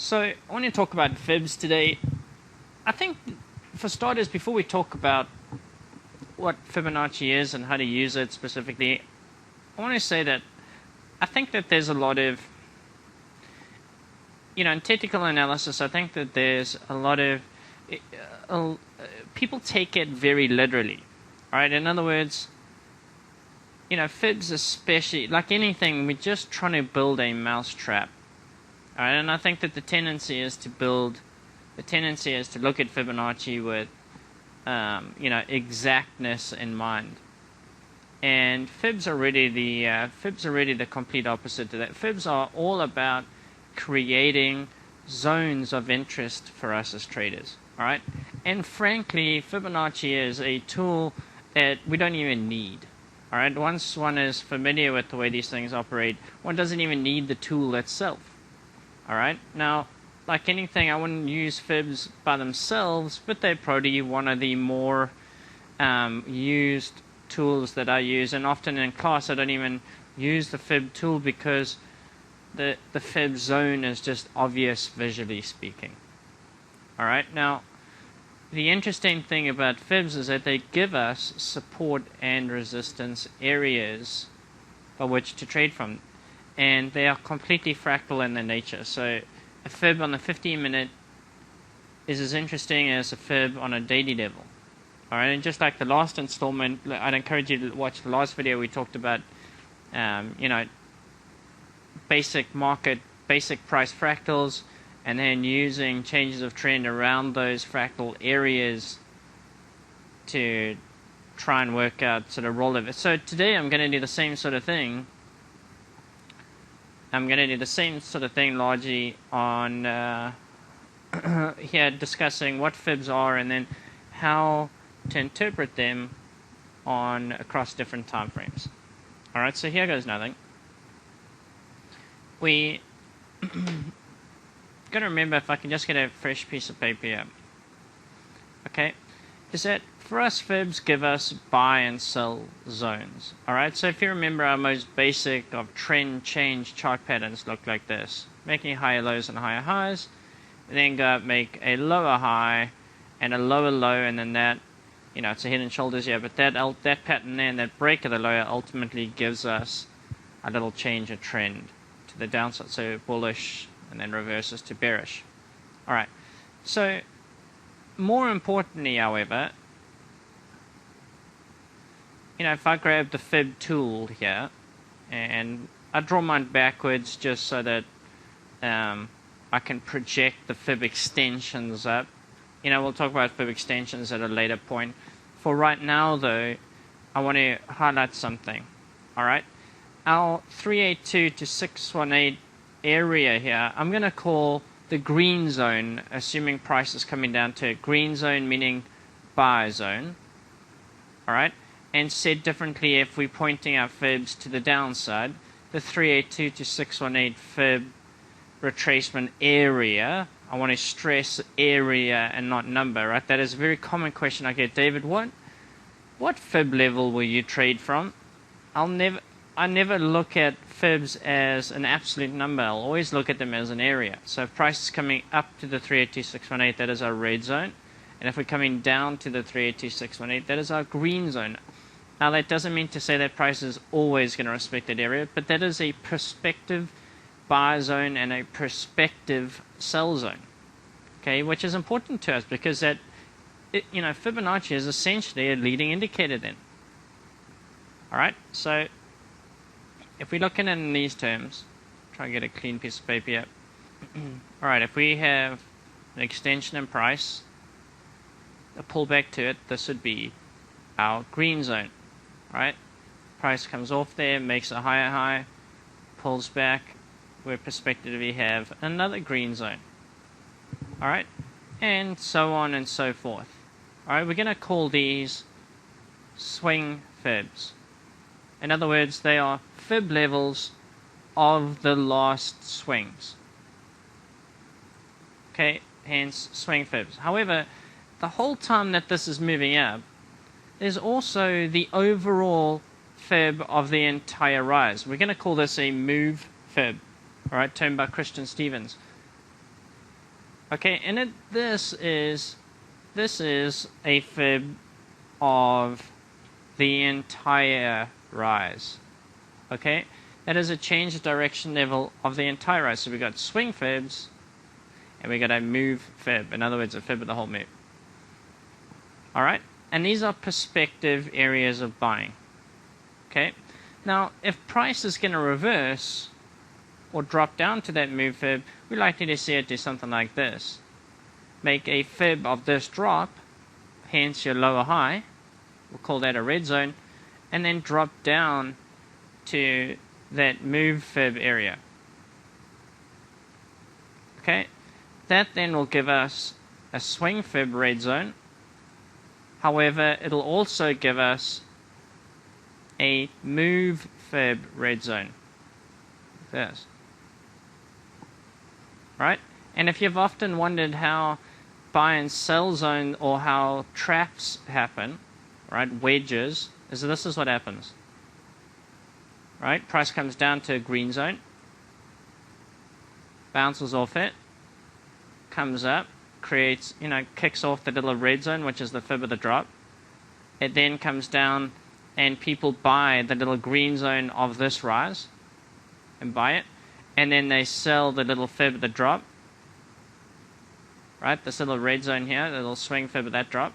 So I want to talk about fibs today. I think for starters, before we talk about what Fibonacci is and how to use it specifically, I want to say that I think that there's a lot of, in technical analysis, I think that there's a lot of, people take it very literally, right? In other words, fibs especially, like anything, we're just trying to build a mousetrap. All right, and I think that the tendency is to look at Fibonacci with, exactness in mind. And fibs are really the complete opposite to that. Fibs are all about creating zones of interest for us as traders. All right, and frankly, Fibonacci is a tool that we don't even need. All right, once one is familiar with the way these things operate, one doesn't even need the tool itself. All right, now, like anything, I wouldn't use fibs by themselves, but they're probably one of the more used tools that I use. And often in class, I don't even use the fib tool because the fib zone is just obvious visually speaking. All right, now, the interesting thing about fibs is that they give us support and resistance areas by which to trade from. And they are completely fractal in their nature. So a fib on the 15-minute is as interesting as a fib on a daily level. All right, and just like the last installment, I'd encourage you to watch the last video. We talked about, basic price fractals, and then using changes of trend around those fractal areas to try and work out sort of rollover. So today I'm going to do the same sort of thing. I'm going to do the same sort of thing largely on here, discussing what fibs are and then how to interpret them across different time frames. All right, so here goes nothing. We got to remember, if I can just get a fresh piece of paper here. Okay, is that for us, fibs give us buy and sell zones. All right, so if you remember, our most basic of trend change chart patterns look like this: making higher lows and higher highs, and then go up, make a lower high and a lower low, and then that, it's a head and shoulders here, but that pattern there and that break of the lower ultimately gives us a little change of trend to the downside, so bullish and then reverses to bearish. All right, so more importantly, however, if I grab the fib tool here, and I draw mine backwards just so that I can project the fib extensions up. We'll talk about fib extensions at a later point. For right now, though, I want to highlight something. All right, our 382 to 618 area here, I'm going to call the green zone, assuming price is coming down to green zone, meaning buy zone. All right. And said differently, if we're pointing our fibs to the downside, the 382 to 618 fib retracement area, I want to stress area and not number, right? That is a very common question I get. David, what fib level will you trade from? I never look at fibs as an absolute number. I'll always look at them as an area. So if price is coming up to the 382 618, that is our red zone. And if we're coming down to the 382 618, that is our green zone. Now, that doesn't mean to say that price is always going to respect that area, but that is a prospective buy zone and a prospective sell zone, okay, which is important to us because Fibonacci is essentially a leading indicator then. All right, so if we look at it in these terms, try and get a clean piece of paper here. All right, if we have an extension in price, a pullback to it, this would be our green zone. Right, price comes off there, makes a higher high, pulls back. We're prospectively have another green zone. All right, and so on and so forth. All right, we're going to call these swing fibs. In other words, they are fib levels of the last swings. Okay, hence swing fibs. However, the whole time that this is moving up, there's also the overall fib of the entire rise. We're going to call this a move fib, all right, termed by Christian Stevens. Okay, and this is a fib of the entire rise. Okay, that is a change of direction level of the entire rise. So we got swing fibs, and we got a move fib. In other words, a fib of the whole move. All right, and these are perspective areas of buying. Okay, now if price is going to reverse or drop down to that move fib, we're likely to see it do something like this. Make a fib of this drop, hence your lower high, we'll call that a red zone, and then drop down to that move fib area. Okay, that then will give us a swing fib red zone. However, it'll also give us a move fib red zone. Like this. Right? And if you've often wondered how buy and sell zone or how traps happen, right, wedges, this is what happens. Right? Price comes down to a green zone, bounces off it, comes up, creates, kicks off the little red zone, which is the fib of the drop. It then comes down and people buy the little green zone of this rise and buy it. And then they sell the little fib of the drop. Right? This little red zone here, the little swing fib of that drop.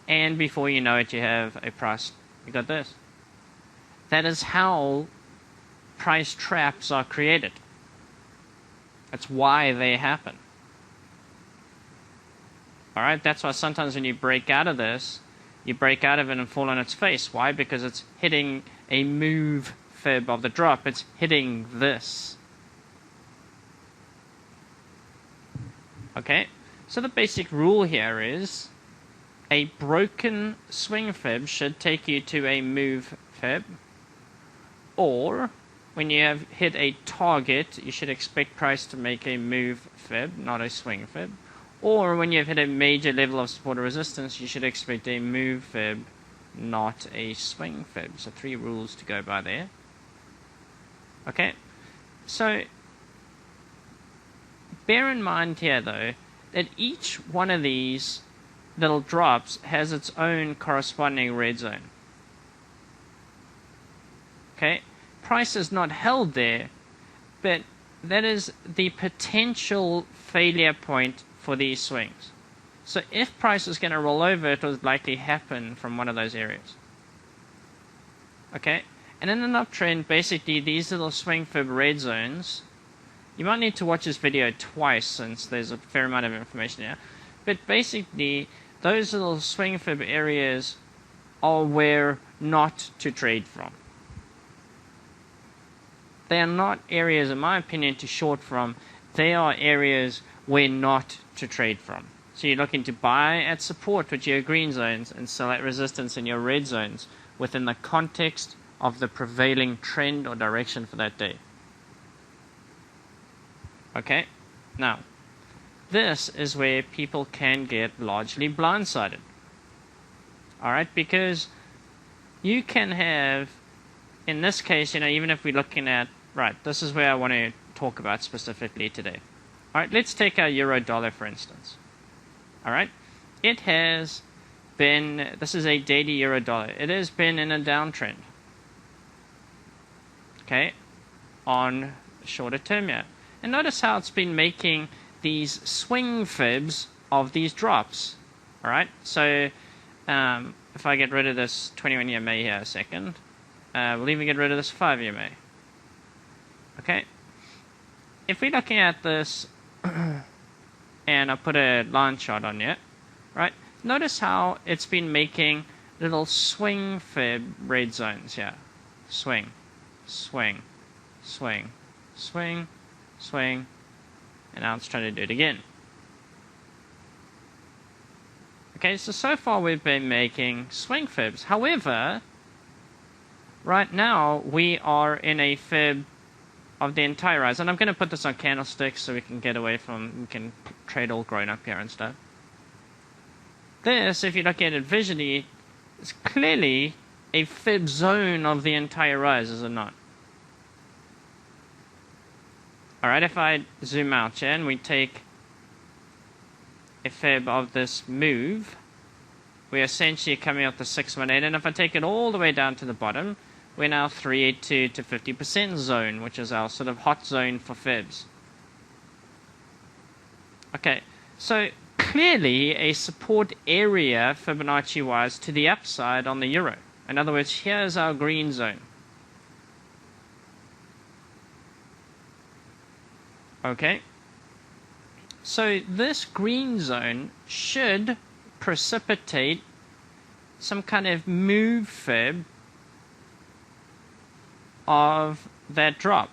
And before you know it, you have a price. You got this. That is how price traps are created. That's why they happen. Alright, that's why sometimes when you break out of this, you break out of it and fall on its face. Why? Because it's hitting a move fib of the drop. It's hitting this. Okay, so the basic rule here is a broken swing fib should take you to a move fib, or when you have hit a target, you should expect price to make a move fib, not a swing fib. Or when you've hit a major level of support or resistance, you should expect a move fib, not a swing fib. So 3 rules to go by there. Okay, so bear in mind here, though, that each one of these little drops has its own corresponding red zone. Okay, price is not held there, but that is the potential failure point for these swings. So if price is going to roll over, it will likely happen from one of those areas. Okay, and in an uptrend, basically these little swing fib red zones, you might need to watch this video twice since there's a fair amount of information here. But basically, those little swing fib areas are where not to trade from. They are not areas, in my opinion, to short from. They are areas where not to trade from. So you're looking to buy at support with your green zones and sell at resistance in your red zones within the context of the prevailing trend or direction for that day. Okay, now, this is where people can get largely blindsided. Alright, because you can have, in this case, even if we're looking at, right, this is where I want to talk about specifically today. Alright, let's take our euro dollar for instance. Alright, it has been, this is a daily euro dollar, it has been in a downtrend. Okay, on shorter term here. And notice how it's been making these swing fibs of these drops. Alright, so if I get rid of this 21-year May here a second, we'll even get rid of this 5-year May. Okay, if we're looking at this, and I put a line chart on it, right, notice how it's been making little swing fib red zones here. Swing, swing, swing, swing, swing, and now it's trying to do it again. Okay, so far we've been making swing fibs. However, right now we are in a fib of the entire rise, and I'm going to put this on candlesticks so we can get away from, we can trade all grown up here and stuff. This, if you look at it visually, is clearly a fib zone of the entire rise, is it not? Alright, if I zoom out here and we take a fib of this move, we're essentially coming up to 618. And if I take it all the way down to the bottom, we're now 382 to 50% zone, which is our sort of hot zone for fibs. Okay, so clearly a support area Fibonacci-wise to the upside on the euro. In other words, here's our green zone. Okay, so this green zone should precipitate some kind of move fib of that drop.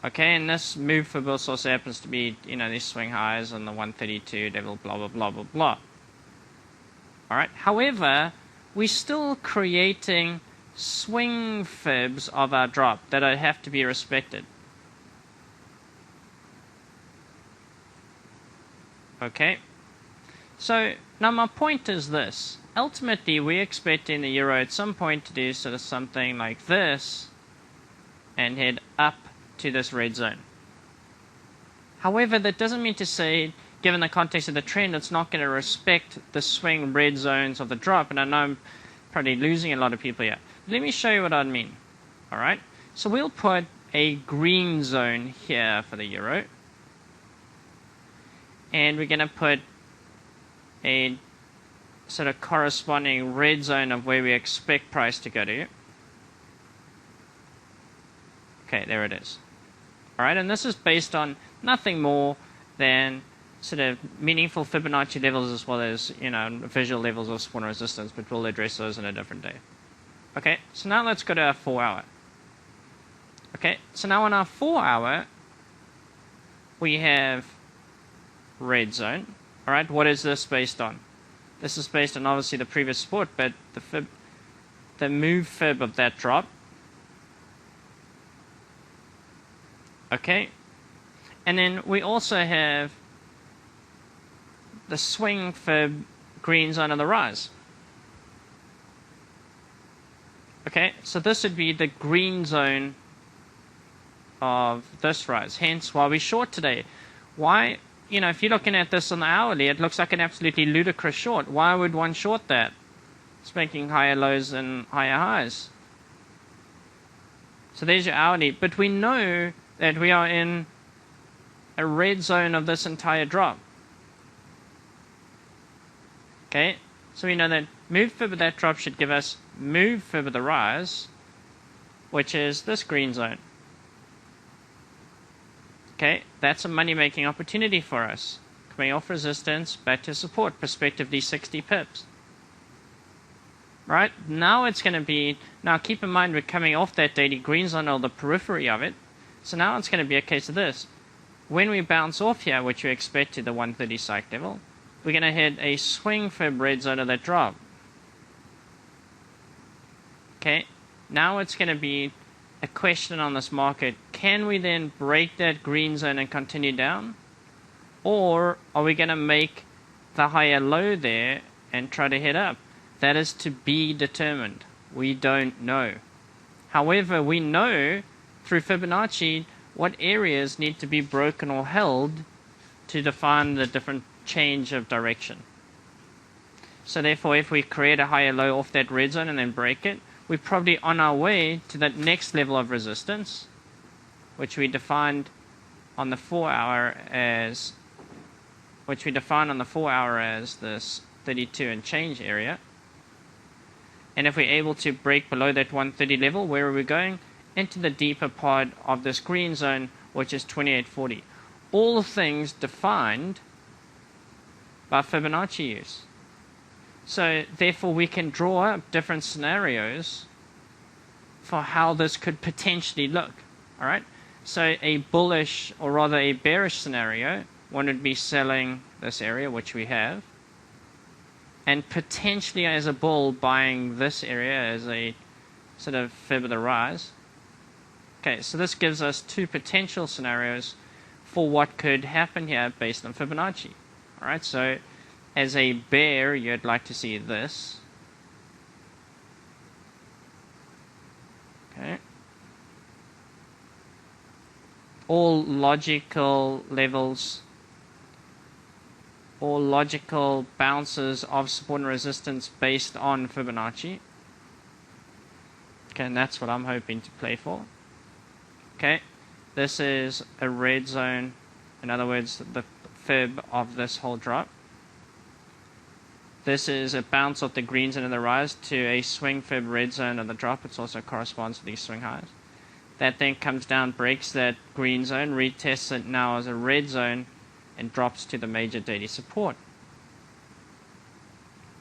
Okay, and this move fib also happens to be, these swing highs on the 132 level, blah, blah, blah, blah, blah. Alright, however, we're still creating swing fibs of our drop that have to be respected. Okay, so now my point is this. Ultimately, we're expecting the euro at some point to do sort of something like this and head up to this red zone. However, that doesn't mean to say, given the context of the trend, it's not going to respect the swing red zones of the drop. And I know I'm probably losing a lot of people here. Let me show you what I mean. Alright, so we'll put a green zone here for the euro. And we're going to put a sort of corresponding red zone of where we expect price to go to. Okay, there it is. Alright, and this is based on nothing more than sort of meaningful Fibonacci levels as well as, visual levels of support and resistance, but we'll address those in a different day. Okay, so now let's go to our 4 hour. Okay, so now on our 4 hour, we have red zone. Alright, what is this based on? This is based on obviously the previous support, but the move fib of that drop. Okay, and then we also have the swing fib green zone of the rise. Okay, so this would be the green zone of this rise, hence why we short today. Why? If you're looking at this on the hourly, it looks like an absolutely ludicrous short. Why would one short that? It's making higher lows and higher highs. So there's your hourly. But we know that we are in a red zone of this entire drop. Okay, so we know that move fib of that drop should give us move fib of the rise, which is this green zone. Okay, that's a money-making opportunity for us. Coming off resistance, back to support, prospectively 60 pips. Right, now it's going to be, now keep in mind we're coming off that daily green zone or the periphery of it. So now it's going to be a case of this. When we bounce off here, which we expect to the 130 psych level, we're going to hit a swing fib red zone of that drop. Okay, now it's going to be a question on this market. Can we then break that green zone and continue down? Or are we going to make the higher low there and try to head up? That is to be determined. We don't know. However, we know through Fibonacci what areas need to be broken or held to define the different change of direction. So therefore, if we create a higher low off that red zone and then break it, we're probably on our way to that next level of resistance, which we defined on the 4 hour as, this 32 and change area. And if we're able to break below that 130 level, where are we going? Into the deeper part of this green zone, which is 2840. All things defined by Fibonacci use. So therefore we can draw up different scenarios for how this could potentially look. Alright? So a bullish, or rather a bearish scenario, one would be selling this area, which we have, and potentially as a bull buying this area as a sort of fib of the rise. Okay, so this gives us two potential scenarios for what could happen here based on Fibonacci. Alright, so as a bear, you'd like to see this. Okay. all logical levels, all logical bounces of support and resistance based on Fibonacci. Okay, and that's what I'm hoping to play for. Okay, this is a red zone, in other words, the fib of this whole drop. This is a bounce off the green zone of the rise to a swing fib red zone of the drop. It also corresponds to these swing highs. That then comes down, breaks that green zone, retests it now as a red zone, and drops to the major daily support.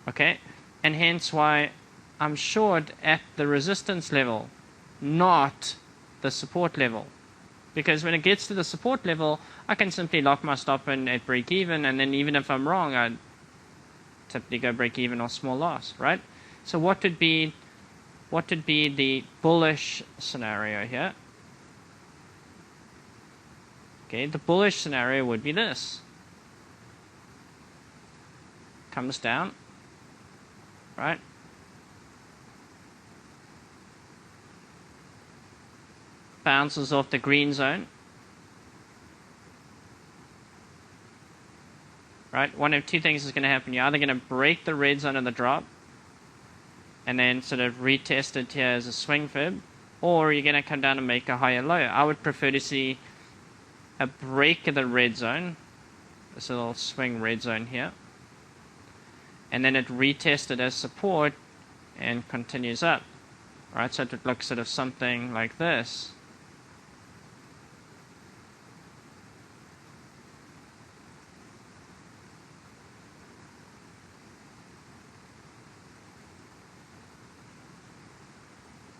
Okay, and hence why I'm short at the resistance level, not the support level. Because when it gets to the support level, I can simply lock my stop in at break even, and then even if I'm wrong, I'd typically go break even or small loss, right? So what would be the bullish scenario here? Okay, the bullish scenario would be this. Comes down, right? Bounces off the green zone. Right? One of two things is going to happen. You're either going to break the red zone of the drop and then sort of retest it here as a swing fib, or you're going to come down and make a higher low. I would prefer to see a break of the red zone, this little swing red zone here, and then it retested as support and continues up. Right? So it would look sort of something like this.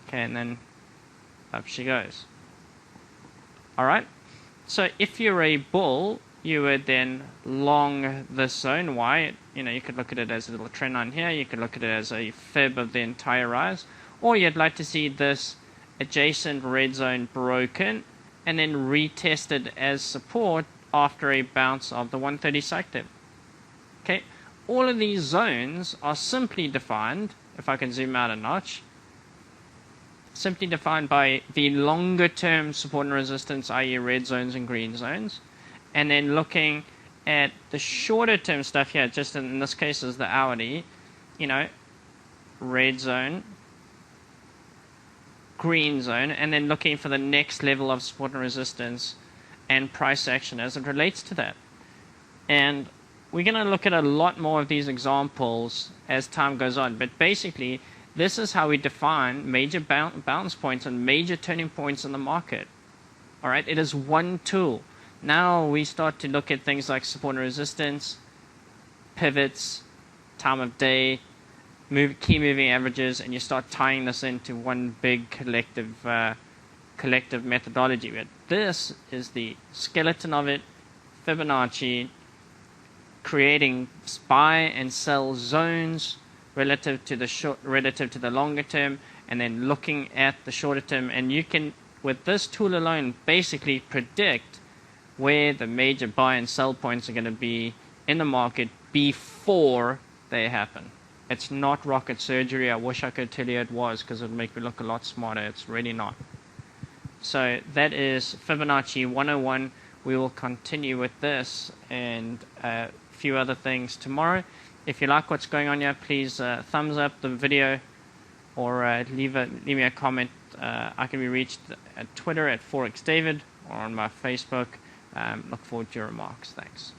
Okay, and then up she goes. Alright, so if you're a bull, you would then long this zone. Why? You could look at it as a little trend line here, you could look at it as a fib of the entire rise, or you'd like to see this adjacent red zone broken and then retested as support after a bounce of the 130 psych dip. Okay, all of these zones are simply defined, if I can zoom out a notch, simply defined by the longer term support and resistance, i.e. red zones and green zones, and then looking at the shorter term stuff here, just in this case is the hourly, red zone, green zone, and then looking for the next level of support and resistance and price action as it relates to that. And we're going to look at a lot more of these examples as time goes on, but basically this is how we define major bounce points and major turning points in the market. All right, it is one tool. Now we start to look at things like support and resistance, pivots, time of day, key moving averages, and you start tying this into one big collective methodology. But this is the skeleton of it, Fibonacci, creating buy and sell zones relative to the longer term, and then looking at the shorter term, and you can, with this tool alone, basically predict where the major buy and sell points are going to be in the market before they happen. It's not rocket surgery. I wish I could tell you it was, because it would make me look a lot smarter. It's really not. So that is Fibonacci 101. We will continue with this and a few other things tomorrow. If you like what's going on here, please thumbs up the video or leave me a comment. I can be reached at Twitter at Forex David or on my Facebook. Look forward to your remarks. Thanks.